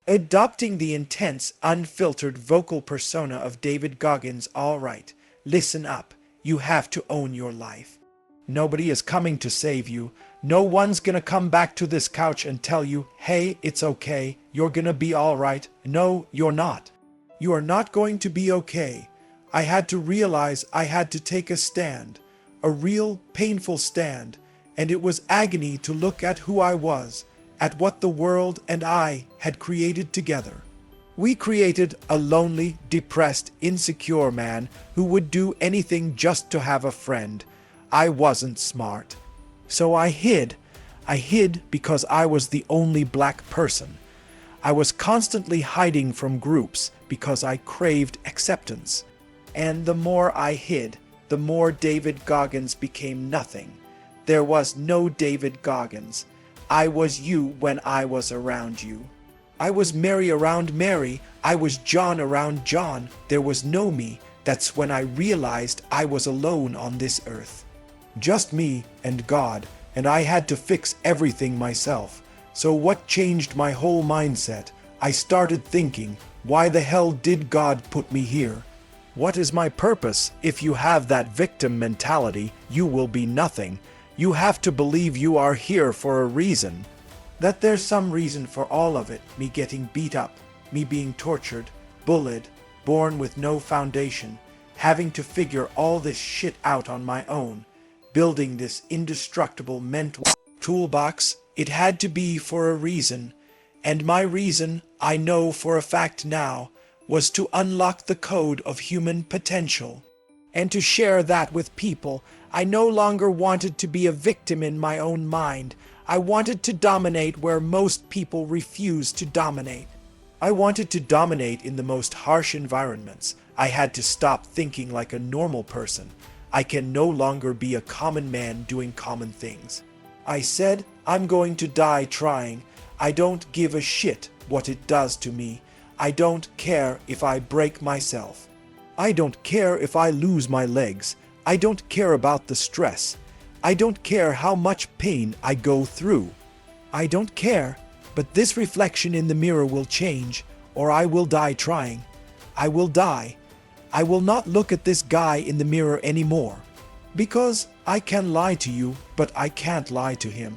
Adopting the intense, unfiltered vocal persona of David Goggins. All right, listen up. You have to own your life. Nobody is coming to save you. No one's gonna come back to this couch and tell you, hey, it's okay, you're gonna be all right. No, you're not. You are not going to be okay. I had to realize I had to take a stand, a real painful stand, and it was agony to look at who I was, at what the world and I had created together. We created a lonely, depressed, insecure man who would do anything just to have a friend. I wasn't smart. So I hid. I hid because I was the only black person. I was constantly hiding from groups because I craved acceptance. And the more I hid, the more David Goggins became nothing. There was no David Goggins. I was you when I was around you. I was Mary around Mary. I was John around John. There was no me. That's when I realized I was alone on this earth. Just me and God, and I had to fix everything myself. So what changed my whole mindset? I started thinking, why the hell did God put me here? What is my purpose? If you have that victim mentality, you will be nothing. You have to believe you are here for a reason. That there's some reason for all of it. Me getting beat up, me being tortured, bullied, born with no foundation, having to figure all this shit out on my own, building this indestructible mental toolbox. It had to be for a reason. And my reason, I know for a fact now, was to unlock the code of human potential. And to share that with people. I no longer wanted to be a victim in my own mind. I wanted to dominate where most people refuse to dominate. I wanted to dominate in the most harsh environments. I had to stop thinking like a normal person. I can no longer be a common man doing common things. I said, I'm going to die trying. I don't give a shit what it does to me. I don't care if I break myself. I don't care if I lose my legs. I don't care about the stress. I don't care how much pain I go through. I don't care, but this reflection in the mirror will change, or I will die trying. I will die. I will not look at this guy in the mirror anymore. Because I can lie to you, but I can't lie to him.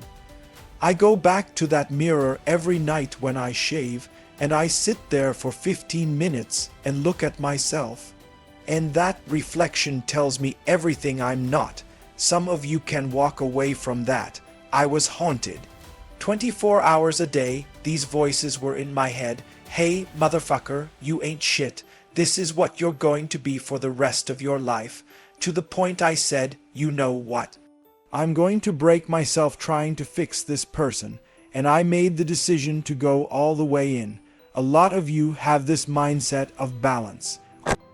I go back to that mirror every night when I shave, and I sit there for 15 minutes and look at myself. And that reflection tells me everything I'm not. Some of you can walk away from that. I was haunted. 24 hours a day, these voices were in my head. Hey, motherfucker, you ain't shit. This is what you're going to be for the rest of your life. To the point I said, you know what? I'm going to break myself trying to fix this person. And I made the decision to go all the way in. A lot of you have this mindset of balance.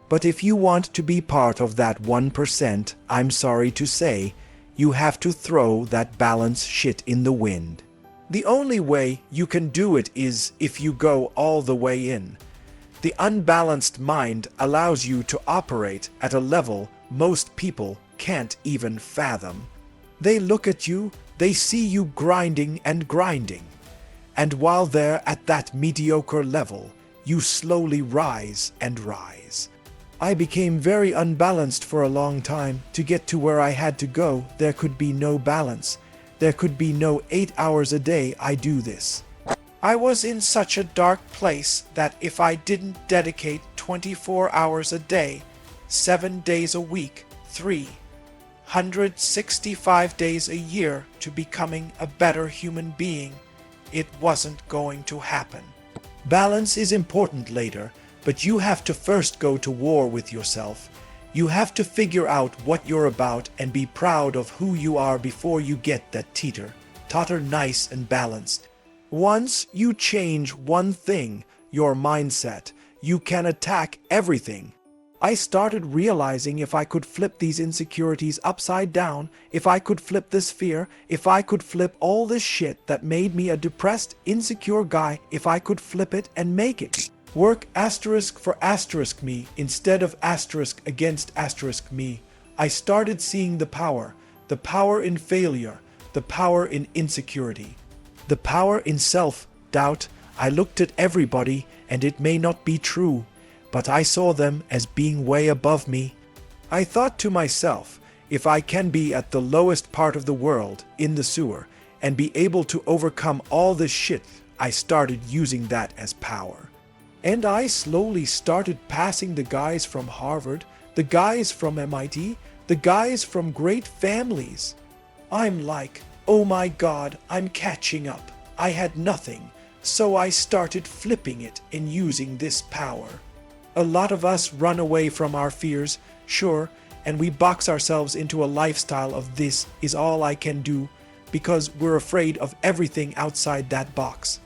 But if you want to be part of that 1%, I'm sorry to say, you have to throw that balance shit in the wind. The only way you can do it is if you go all the way in. The unbalanced mind allows you to operate at a level most people can't even fathom. They look at you, they see you grinding and grinding. And while they're at that mediocre level, you slowly rise and rise. I became very unbalanced for a long time. To get to where I had to go, there could be no balance. There could be no 8 hours a day I do this. I was in such a dark place that if I didn't dedicate 24 hours a day, 7 days a week, 365 days a year to becoming a better human being, it wasn't going to happen. Balance is important later, but you have to first go to war with yourself. You have to figure out what you're about and be proud of who you are before you get that totter nice and balanced. Once you change one thing, your mindset, you can attack everything. I started realizing if I could flip these insecurities upside down, if I could flip this fear, if I could flip all this shit that made me a depressed, insecure guy, if I could flip it and make it work for me instead of against me. I started seeing the power in failure, the power in insecurity, the power in self-doubt. I looked at everybody, and it may not be true, but I saw them as being way above me. I thought to myself, if I can be at the lowest part of the world, in the sewer, and be able to overcome all this shit, I started using that as power. And I slowly started passing the guys from Harvard, the guys from MIT, the guys from great families. I'm like, oh my God, I'm catching up. I had nothing, so I started flipping it and using this power. A lot of us run away from our fears, sure, and we box ourselves into a lifestyle of this is all I can do because we're afraid of everything outside that box.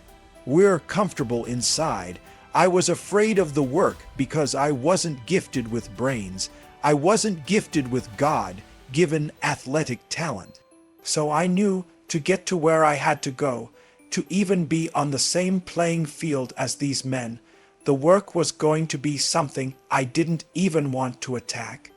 We're comfortable inside. I was afraid of the work because I wasn't gifted with brains. I wasn't gifted with God-given athletic talent. So I knew to get to where I had to go, to even be on the same playing field as these men, the work was going to be something I didn't even want to attack.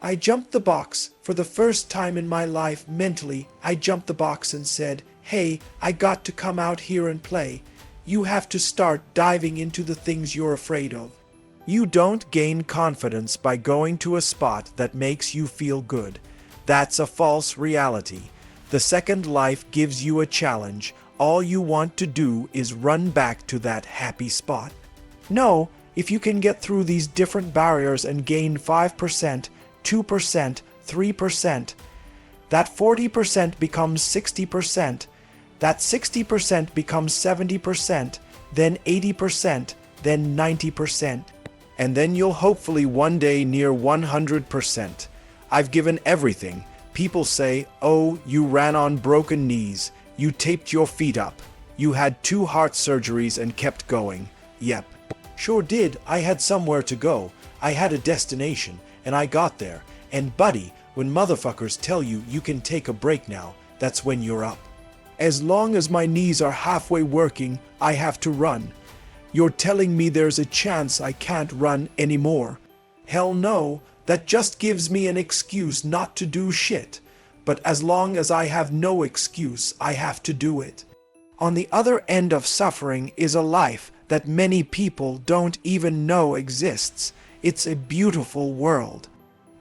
I jumped the box. For the first time in my life mentally, I jumped the box and said, hey, I got to come out here and play. You have to start diving into the things you're afraid of. You don't gain confidence by going to a spot that makes you feel good. That's a false reality. The second life gives you a challenge. All you want to do is run back to that happy spot. No, if you can get through these different barriers and gain 5%, 2%, 3%, that 40% becomes 60%, that 60% becomes 70%, then 80%, then 90%, and then you'll hopefully one day near 100%. I've given everything. People say, oh, you ran on broken knees, you taped your feet up, you had 2 heart surgeries and kept going. Yep, sure did. I had somewhere to go. I had a destination, and I got there. And buddy, when motherfuckers tell you you can take a break now, that's when you're up. As long as my knees are halfway working, I have to run. You're telling me there's a chance I can't run anymore? Hell no, that just gives me an excuse not to do shit. But as long as I have no excuse, I have to do it. On the other end of suffering is a life that many people don't even know exists. It's a beautiful world.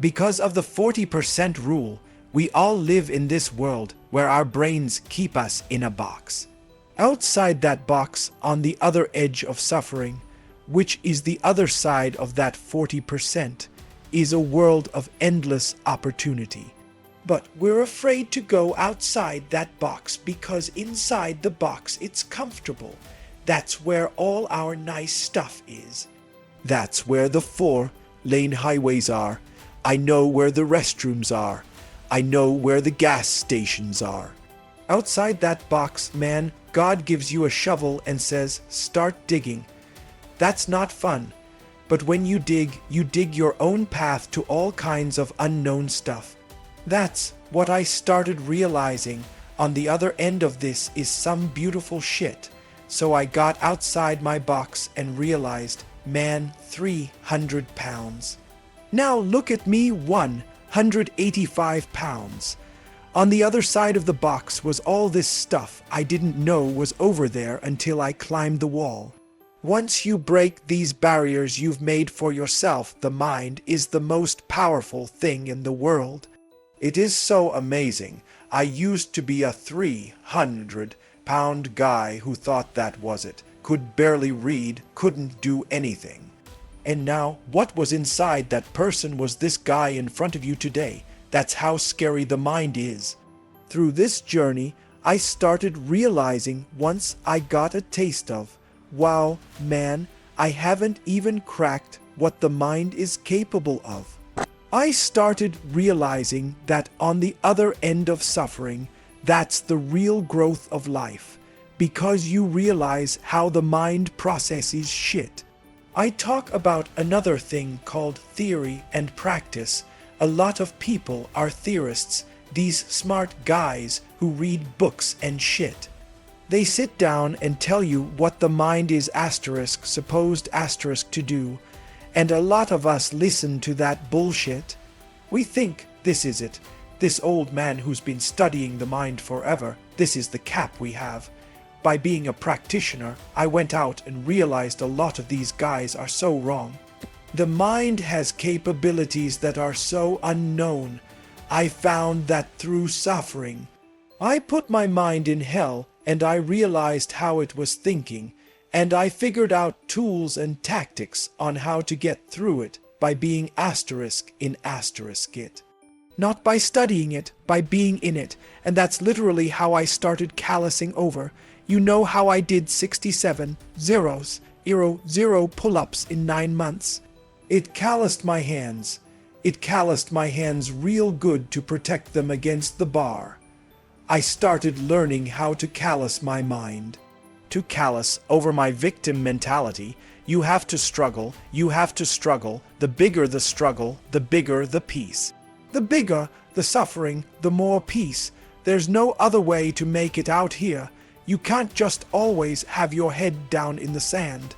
Because of the 40% rule, we all live in this world where our brains keep us in a box. Outside that box, on the other edge of suffering, which is the other side of that 40%, is a world of endless opportunity. But we're afraid to go outside that box because inside the box it's comfortable. That's where all our nice stuff is. That's where the 4-lane highways are. I know where the restrooms are. I know where the gas stations are. Outside that box, man, God gives you a shovel and says, start digging. That's not fun. But when you dig your own path to all kinds of unknown stuff. That's what I started realizing. On the other end of this is some beautiful shit. So I got outside my box and realized, man, 300 pounds. Now look at me, 185 pounds. On the other side of the box was all this stuff I didn't know was over there until I climbed the wall. Once you break these barriers you've made for yourself, the mind is the most powerful thing in the world. It is so amazing. I used to be a 300-pound guy who thought that was it, could barely read, couldn't do anything. And now, what was inside that person was this guy in front of you today. That's how scary the mind is. Through this journey, I started realizing once I got a taste of, wow, man, I haven't even cracked what the mind is capable of. I started realizing that on the other end of suffering, that's the real growth of life, because you realize how the mind processes shit. I talk about another thing called theory and practice. A lot of people are theorists, these smart guys who read books and shit. They sit down and tell you what the mind is supposed to do, and a lot of us listen to that bullshit. We think this is it. This old man who's been studying the mind forever, this is the cap we have. by being a practitioner, I went out and realized a lot of these guys are so wrong. The mind has capabilities that are so unknown. I found that through suffering. I put my mind in hell and I realized how it was thinking, and I figured out tools and tactics on how to get through it by being asterisk in asterisk it. Not by studying it, by being in it, and that's literally how I started callousing over. You know how I did 67 zero pull-ups in 9 months. It calloused my hands. It calloused my hands real good to protect them against the bar. I started learning how to callous my mind. To callous over my victim mentality, you have to struggle, The bigger the struggle, the bigger the peace. The bigger the suffering, the more peace. There's no other way to make it out here. You can't just always have your head down in the sand.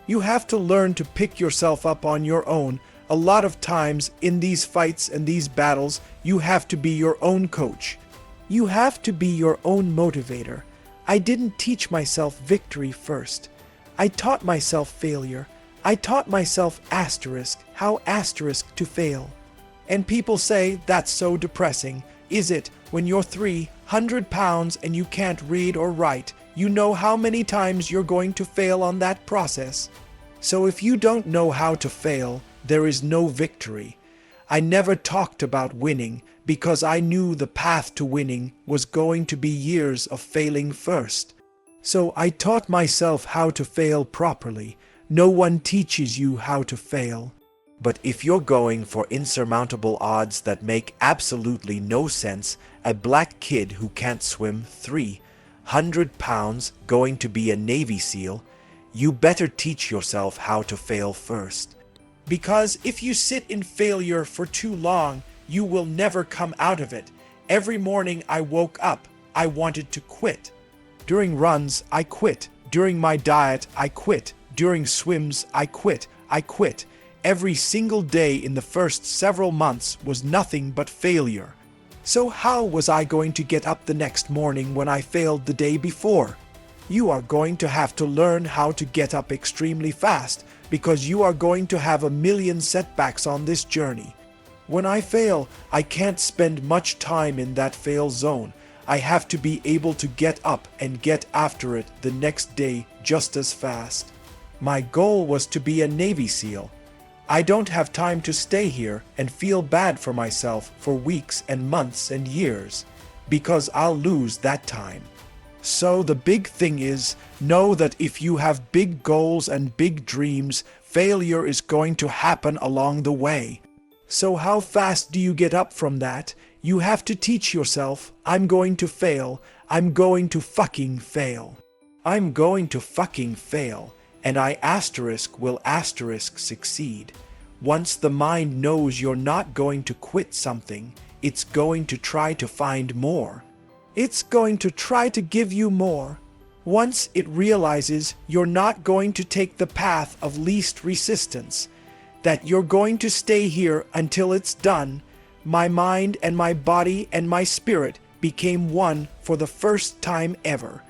You have to learn to pick yourself up on your own. A lot of times in these fights and these battles, you have to be your own coach. You have to be your own motivator. I didn't teach myself victory first. I taught myself failure. I taught myself asterisk, how asterisk to fail. And people say that's so depressing. Is it? When you're 300 pounds and you can't read or write, you know how many times you're going to fail on that process. So if you don't know how to fail, there is no victory. I never talked about winning because I knew the path to winning was going to be years of failing first. So I taught myself how to fail properly. No one teaches you how to fail. But if you're going for insurmountable odds that make absolutely no sense, a black kid who can't swim 300 pounds going to be a Navy SEAL, you better teach yourself how to fail first. Because if you sit in failure for too long, you will never come out of it. Every morning I woke up, I wanted to quit. During runs, I quit. During my diet, I quit. During swims, I quit. Every single day in the first several months was nothing but failure. So how was I going to get up the next morning when I failed the day before? You are going to have to learn how to get up extremely fast, because you are going to have a million setbacks on this journey. When I fail, I can't spend much time in that fail zone. I have to be able to get up and get after it the next day just as fast. My goal was to be a Navy SEAL. I don't have time to stay here and feel bad for myself for weeks and months and years, because I'll lose that time. So the big thing is, know that if you have big goals and big dreams, failure is going to happen along the way. So how fast do you get up from that? You have to teach yourself, I'm going to fail. I'm going to fucking fail. I'm going to fucking fail. And I asterisk will asterisk succeed. Once the mind knows you're not going to quit something, it's going to try to find more. It's going to try to give you more. Once it realizes you're not going to take the path of least resistance, that you're going to stay here until it's done, my mind and my body and my spirit became one for the first time ever.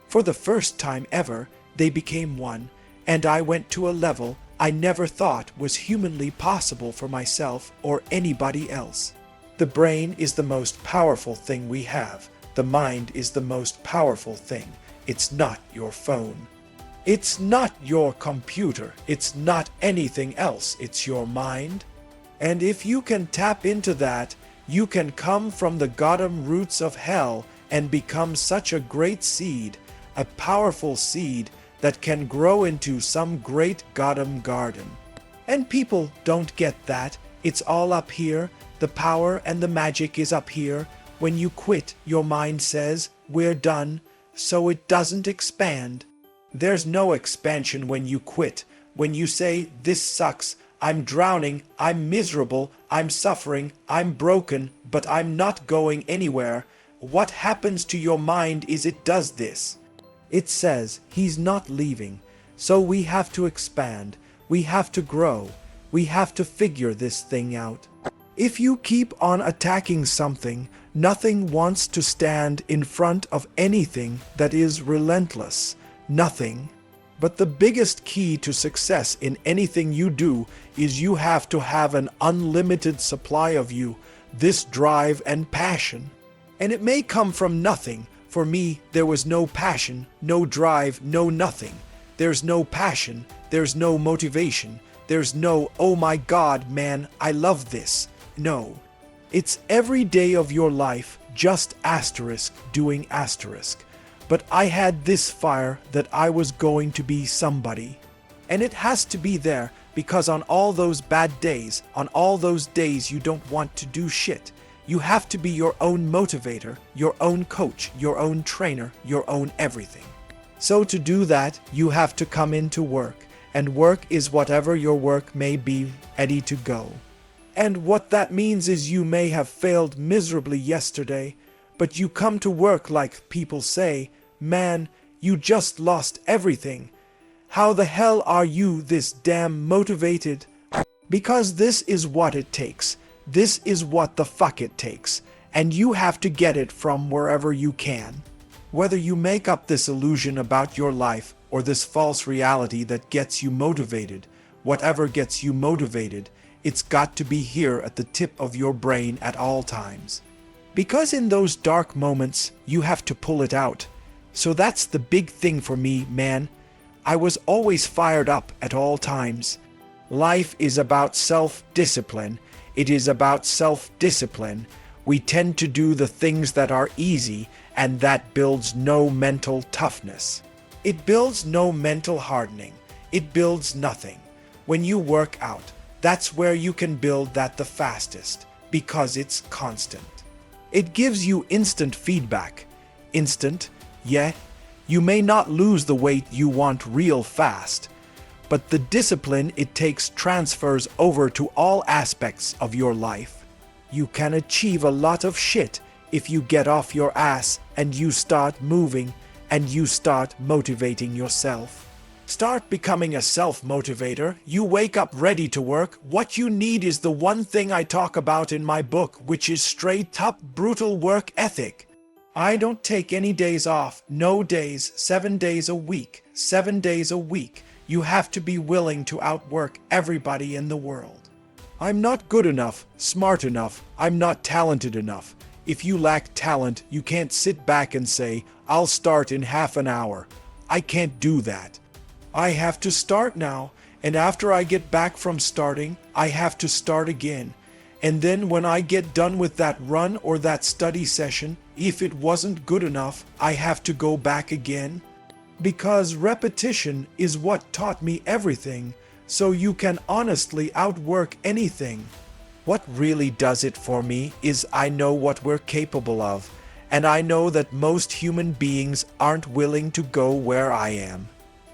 For the first time ever, they became one, and I went to a level I never thought was humanly possible for myself or anybody else. The brain is the most powerful thing we have. The mind is the most powerful thing. It's not your phone. It's not your computer. It's not anything else. It's your mind. And if you can tap into that, you can come from the goddamn roots of hell and become such a great seed, a powerful seed that can grow into some great goddamn garden. And people don't get that. It's all up here. The power and the magic is up here. When you quit, your mind says, we're done, so it doesn't expand. There's no expansion when you quit. When you say, this sucks, I'm drowning, I'm miserable, I'm suffering, I'm broken, but I'm not going anywhere, what happens to your mind is it does this. It says, he's not leaving, so we have to expand, we have to grow, we have to figure this thing out. If you keep on attacking something, Nothing wants to stand in front of anything that is relentless. Nothing. But the biggest key to success in anything you do is you have to have an unlimited supply of you, this drive and passion. And it may come from nothing. For me, there was no passion, no drive, no nothing. There's no passion, there's no motivation, there's no, oh my God, man, I love this. No. It's every day of your life, just asterisk doing asterisk. But I had this fire that I was going to be somebody. And it has to be there because on all those bad days, on all those days you don't want to do shit, you have to be your own motivator, your own coach, your own trainer, your own everything. So to do that, you have to come into work, and work is whatever your work may be, ready to go. And what that means is you may have failed miserably yesterday, but you come to work like people say, man, you just lost everything. How the hell are you this damn motivated? Because this is what it takes. This is what the fuck it takes. And you have to get it from wherever you can. Whether you make up this illusion about your life or this false reality that gets you motivated, whatever gets you motivated, it's got to be here at the tip of your brain at all times. Because in those dark moments, you have to pull it out. So that's the big thing for me, man. I was always fired up at all times. Life is about self-discipline. It is about self-discipline. We tend to do the things that are easy, and that builds no mental toughness. It builds no mental hardening. It builds nothing. When you work out, that's where you can build that the fastest, because it's constant. It gives you instant feedback. Instant, yeah. You may not lose the weight you want real fast, but the discipline it takes transfers over to all aspects of your life. You can achieve a lot of shit if you get off your ass and you start moving and you start motivating yourself. Start becoming a self-motivator. You wake up ready to work. What you need is the one thing I talk about in my book, which is straight up brutal work ethic. I don't take any days off, no days, 7 days a week, 7 days a week. You have to be willing to outwork everybody in the world. I'm not good enough, smart enough, I'm not talented enough. If you lack talent, you can't sit back and say, I'll start in half an hour. I can't do that. I have to start now, and after I get back from starting, I have to start again. And then when I get done with that run or that study session, if it wasn't good enough, I have to go back again. Because repetition is what taught me everything, so you can honestly outwork anything. What really does it for me is I know what we're capable of, and I know that most human beings aren't willing to go where I am.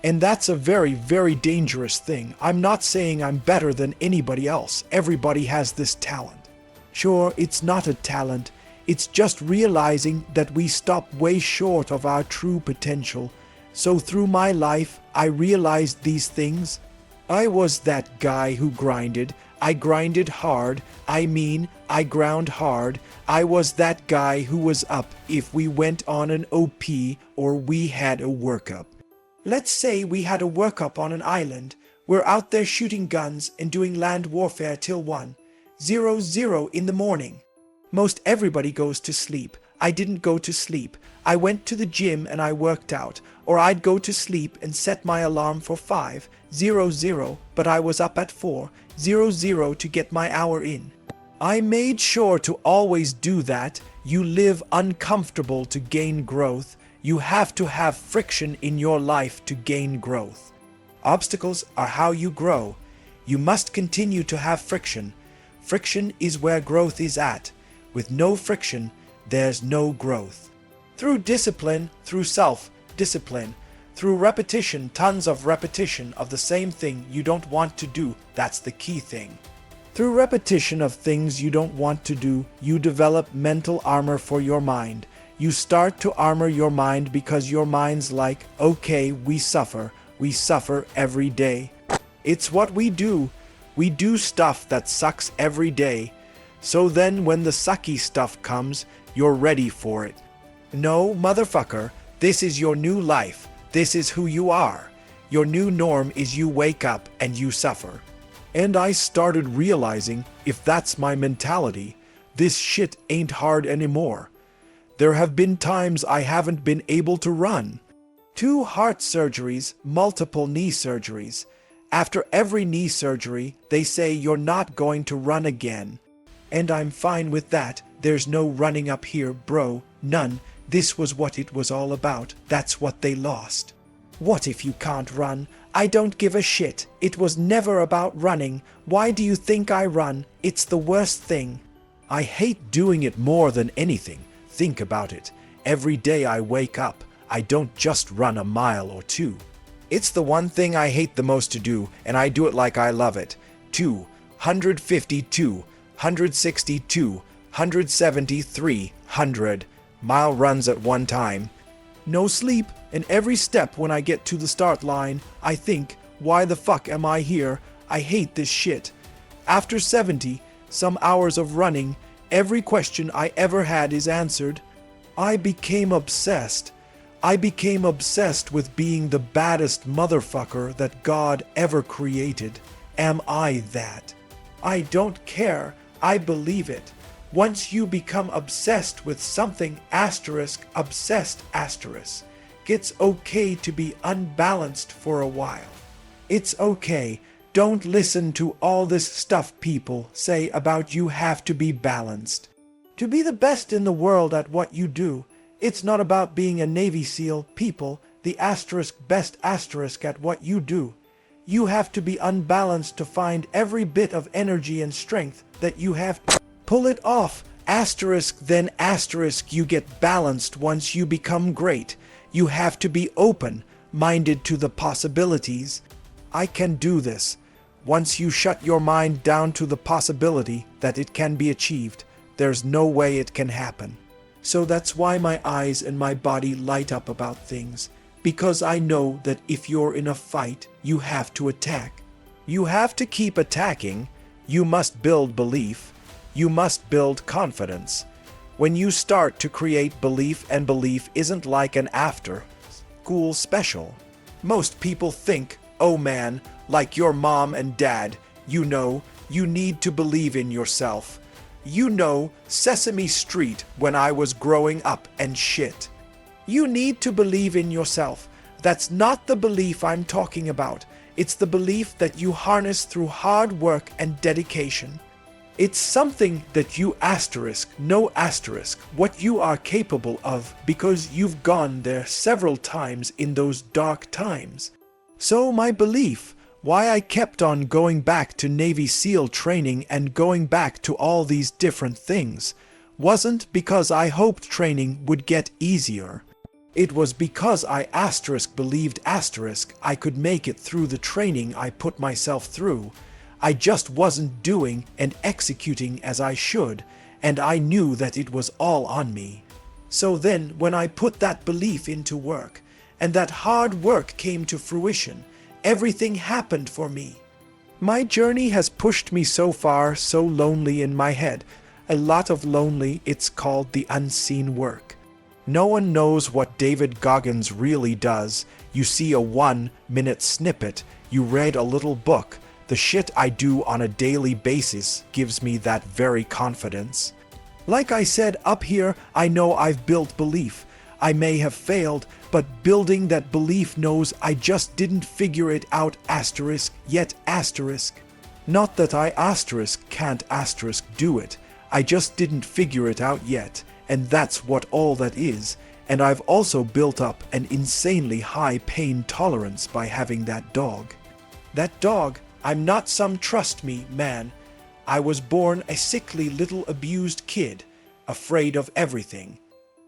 And that's a very, very dangerous thing. I'm not saying I'm better than anybody else. Everybody has this talent. Sure, it's not a talent. It's just realizing that we stop way short of our true potential. So through my life, I realized these things. I was that guy who grinded. I grinded hard. I ground hard. I was that guy who was up if we went on an OP or we had a workup. Let's say we had a workup on an island. We're out there shooting guns and doing land warfare till 1:00 in the morning. Most everybody goes to sleep. I didn't go to sleep. I went to the gym and I worked out. Or I'd go to sleep and set my alarm for 5:00, but I was up at 4:00 to get my hour in. I made sure to always do that. You live uncomfortable to gain growth. You have to have friction in your life to gain growth. Obstacles are how you grow. You must continue to have friction. Friction is where growth is at. With no friction, there's no growth. Through discipline, through self-discipline, through repetition, tons of repetition of the same thing you don't want to do, that's the key thing. Through repetition of things you don't want to do, you develop mental armor for your mind. You start to armor your mind because your mind's like, okay, we suffer every day. It's what we do. We do stuff that sucks every day. So then when the sucky stuff comes, you're ready for it. No, motherfucker, this is your new life. This is who you are. Your new norm is you wake up and you suffer. And I started realizing if that's my mentality, this shit ain't hard anymore. There have been times I haven't been able to run. 2 heart surgeries, multiple knee surgeries. After every knee surgery, they say you're not going to run again. And I'm fine with that. There's no running up here, bro. None. This was what it was all about. That's what they lost. What if you can't run? I don't give a shit. It was never about running. Why do you think I run? It's the worst thing. I hate doing it more than anything. Think about it. Every day I wake up, I don't just run a mile or 2. It's the one thing I hate the most to do, and I do it like I love it. 252, 162, 173, 100 mile runs at one time. No sleep, and every step when I get to the start line, I think, why the fuck am I here? I hate this shit. After 70, some hours of running, every question I ever had is answered. I became obsessed. I became obsessed with being the baddest motherfucker that God ever created. Am I that? I don't care. I believe it. Once you become obsessed with something obsessed it's okay to be unbalanced for a while. It's okay. Don't listen to all this stuff people say about you have to be balanced. To be the best in the world at what you do, it's not about being a Navy SEAL, people, the best at what you do. You have to be unbalanced to find every bit of energy and strength that you have. Pull it off. Then you get balanced once you become great. You have to be open-minded to the possibilities. I can do this. Once you shut your mind down to the possibility that it can be achieved, there's no way it can happen. So that's why my eyes and my body light up about things, because I know that if you're in a fight, you have to attack. You have to keep attacking. You must build belief. You must build confidence. When you start to create belief, and belief isn't like an after-school special. Most people think, oh man, like your mom and dad, you know, you need to believe in yourself. You know, Sesame Street when I was growing up and shit. You need to believe in yourself. That's not the belief I'm talking about. It's the belief that you harness through hard work and dedication. It's something that you what you are capable of because you've gone there several times in those dark times. So my belief, why I kept on going back to Navy SEAL training and going back to all these different things, wasn't because I hoped training would get easier. It was because I believed I could make it through the training I put myself through. I just wasn't doing and executing as I should, and I knew that it was all on me. So then, when I put that belief into work, and that hard work came to fruition, everything happened for me. My journey has pushed me so far, so lonely in my head. A lot of lonely, it's called the unseen work. No one knows what David Goggins really does. You see a 1-minute snippet, you read a little book. The shit I do on a daily basis gives me that very confidence. Like I said up here, I know I've built belief. I may have failed, but building that belief knows I just didn't figure it out yet. Not that I can't do it. I just didn't figure it out yet, and that's what all that is. And I've also built up an insanely high pain tolerance by having that dog. That dog, I'm not some trust me man. I was born a sickly little abused kid, afraid of everything.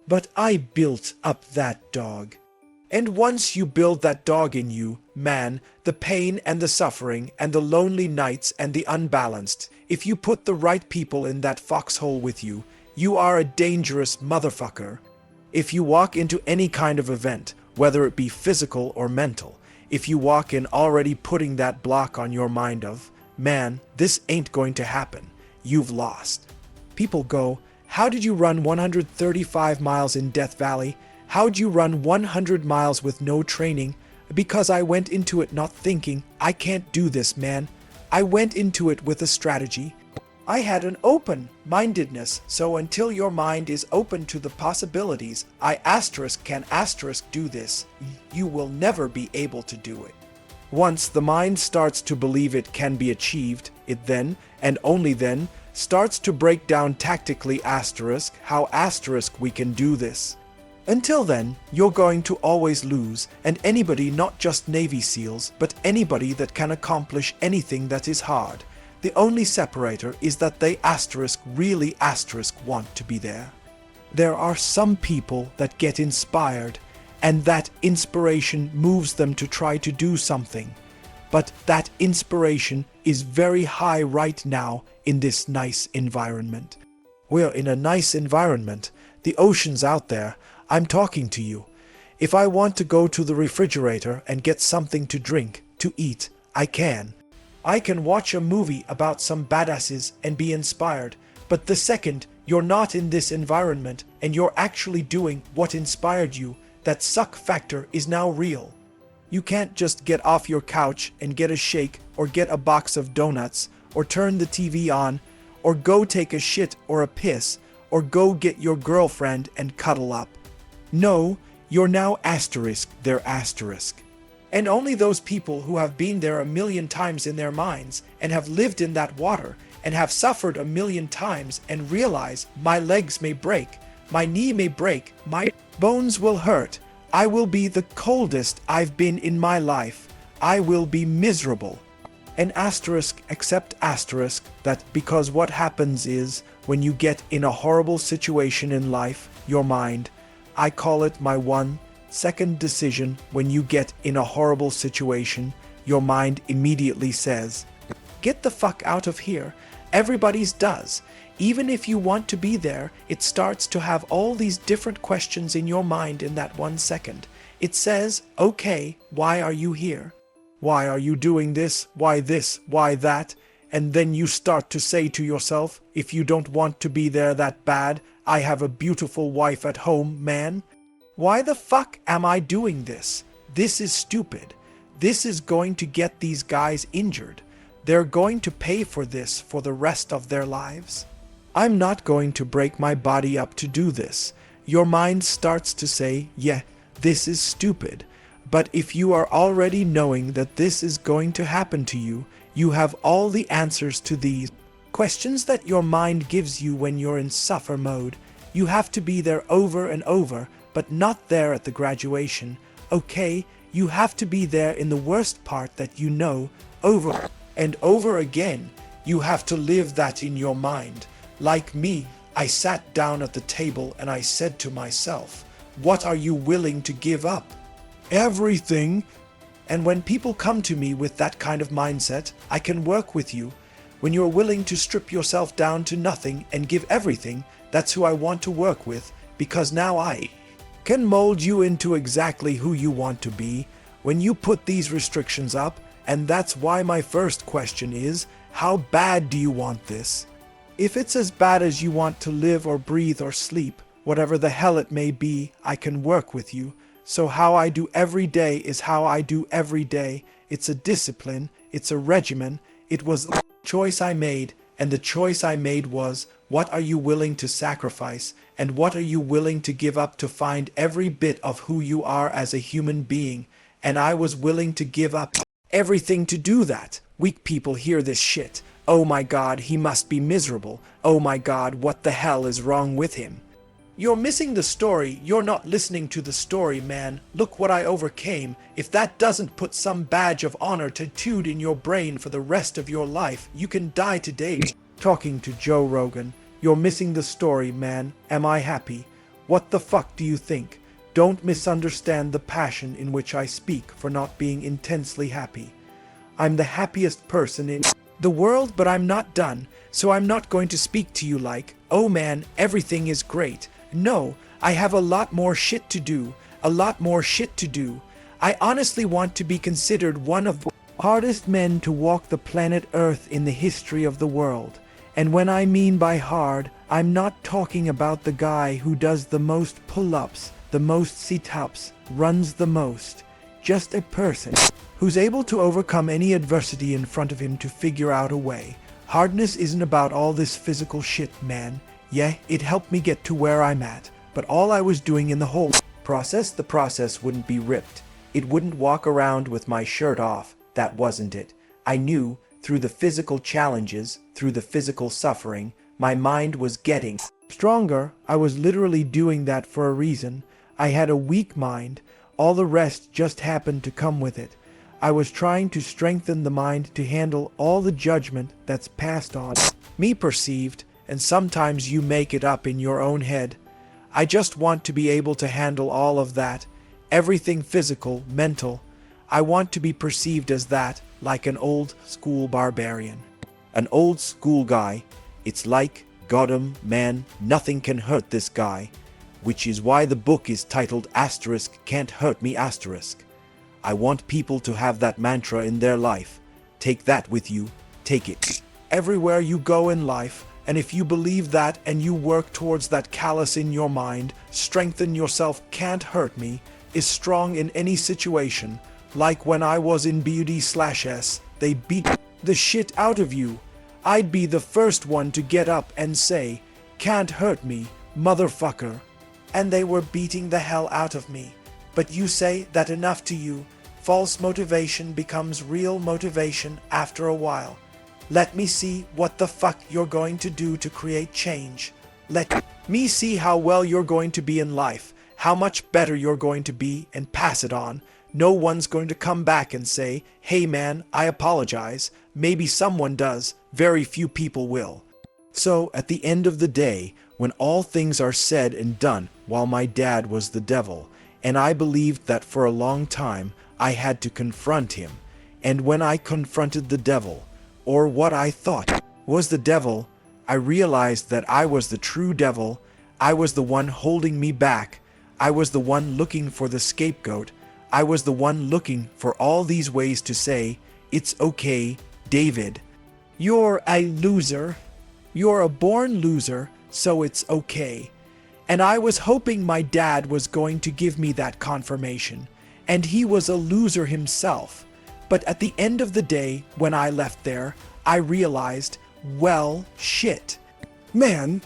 But I built up that dog. And once you build that dog in you, man, the pain and the suffering and the lonely nights and the unbalanced, if you put the right people in that foxhole with you, you are a dangerous motherfucker. If you walk into any kind of event, whether it be physical or mental, if you walk in already putting that block on your mind of, man, this ain't going to happen, you've lost. People go, How did you run 135 miles in Death Valley? How'd you run 100 miles with no training? Because I went into it not thinking, I can't do this, man. I went into it with a strategy. I had an open-mindedness, so until your mind is open to the possibilities, can do this, you will never be able to do it. Once the mind starts to believe it can be achieved, it then, and only then, starts to break down tactically how we can do this. Until then, you're going to always lose, and anybody, not just Navy SEALs, but anybody that can accomplish anything that is hard. The only separator is that they really want to be there. There are some people that get inspired, and that inspiration moves them to try to do something. But that inspiration is very high right now in this nice environment. We're in a nice environment. The ocean's out there. I'm talking to you. If I want to go to the refrigerator and get something to drink, to eat, I can. I can watch a movie about some badasses and be inspired, but the second you're not in this environment and you're actually doing what inspired you, that suck factor is now real. You can't just get off your couch and get a shake or get a box of donuts or turn the TV on or go take a shit or a piss or go get your girlfriend and cuddle up. No, you're now they're asterisk. And only those people who have been there a million times in their minds and have lived in that water and have suffered a million times and realize my legs may break, my knee may break, my bones will hurt, I will be the coldest I've been in my life, I will be miserable. An asterisk accept asterisk that because what happens is when you get in a horrible situation in life, your mind, I call it my 1-second decision. When you get in a horrible situation, your mind immediately says, get the fuck out of here. Everybody's does. Even if you want to be there, it starts to have all these different questions in your mind in that 1 second. It says, okay, why are you here? Why are you doing this? Why this? Why that? And then you start to say to yourself, if you don't want to be there that bad, I have a beautiful wife at home, man. Why the fuck am I doing this? This is stupid. This is going to get these guys injured. They're going to pay for this for the rest of their lives. I'm not going to break my body up to do this. Your mind starts to say, yeah, this is stupid. But if you are already knowing that this is going to happen to you, you have all the answers to these questions that your mind gives you when you're in suffer mode. You have to be there over and over, but not there at the graduation. Okay, you have to be there in the worst part that you know, over and over again. You have to live that in your mind. Like me, I sat down at the table and I said to myself, what are you willing to give up? Everything. And when people come to me with that kind of mindset, I can work with you. When you're willing to strip yourself down to nothing and give everything, that's who I want to work with, because now I can mold you into exactly who you want to be when you put these restrictions up. And that's why my first question is, how bad do you want this? If it's as bad as you want to live or breathe or sleep, whatever the hell it may be, I can work with you. So how I do every day is how I do every day. It's a discipline, it's a regimen. It was a choice I made, and the choice I made was, what are you willing to sacrifice, and what are you willing to give up to find every bit of who you are as a human being? And I was willing to give up everything to do that. Weak people hear this shit. Oh my God, he must be miserable. Oh my God, what the hell is wrong with him? You're missing the story. You're not listening to the story, man. Look what I overcame. If that doesn't put some badge of honor tattooed in your brain for the rest of your life, you can die today. Talking to Joe Rogan. You're missing the story, man. Am I happy? What the fuck do you think? Don't misunderstand the passion in which I speak for not being intensely happy. I'm the happiest person in the world, but I'm not done. So I'm not going to speak to you like, oh man, everything is great. No, I have a lot more shit to do. A lot more shit to do. I honestly want to be considered one of the hardest men to walk the planet Earth in the history of the world. And when I mean by hard, I'm not talking about the guy who does the most pull-ups, the most sit-ups, runs the most. Just a person who's able to overcome any adversity in front of him to figure out a way. Hardness isn't about all this physical shit, man. Yeah, it helped me get to where I'm at, but all I was doing in the whole process, the process wouldn't be ripped. It wouldn't walk around with my shirt off. That wasn't it. I knew, through the physical challenges, through the physical suffering, my mind was getting stronger. I was literally doing that for a reason. I had a weak mind. All the rest just happened to come with it. I was trying to strengthen the mind to handle all the judgment that's passed on me perceived, and sometimes you make it up in your own head. I just want to be able to handle all of that. Everything physical, mental. I want to be perceived as that, like an old school barbarian. An old school guy. It's like, got 'em, man, nothing can hurt this guy. Which is why the book is titled Asterisk Can't Hurt Me Asterisk. I want people to have that mantra in their life. Take that with you. Take it everywhere you go in life. And if you believe that and you work towards that callous in your mind, strengthen yourself. Can't hurt me is strong in any situation. Like when I was in BUD/S, they beat the shit out of you. I'd be the first one to get up and say, can't hurt me, motherfucker. And they were beating the hell out of me. But you say that enough to you. False motivation becomes real motivation after a while. Let me see what the fuck you're going to do to create change. Let me see how well you're going to be in life, how much better you're going to be, and pass it on. No one's going to come back and say, hey man, I apologize. Maybe someone does. Very few people will. So at the end of the day, when all things are said and done, while my dad was the devil, and I believed that for a long time I had to confront him, and when I confronted the devil, or what I thought was the devil, I realized that I was the true devil. I was the one holding me back. I was the one looking for the scapegoat. I was the one looking for all these ways to say, it's okay, David. You're a loser. You're a born loser, so it's okay. And I was hoping my dad was going to give me that confirmation. And he was a loser himself. But at the end of the day, when I left there, I realized, well, shit. Man,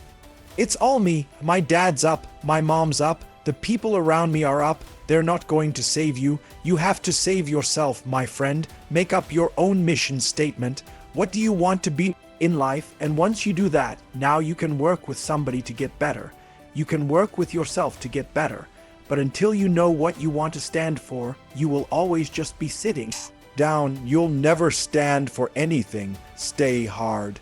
it's all me. My dad's up. My mom's up. The people around me are up. They're not going to save you. You have to save yourself, my friend. Make up your own mission statement. What do you want to be in life? And once you do that, now you can work with somebody to get better. You can work with yourself to get better. But until you know what you want to stand for, you will always just be sitting down. You'll never stand for anything. Stay hard.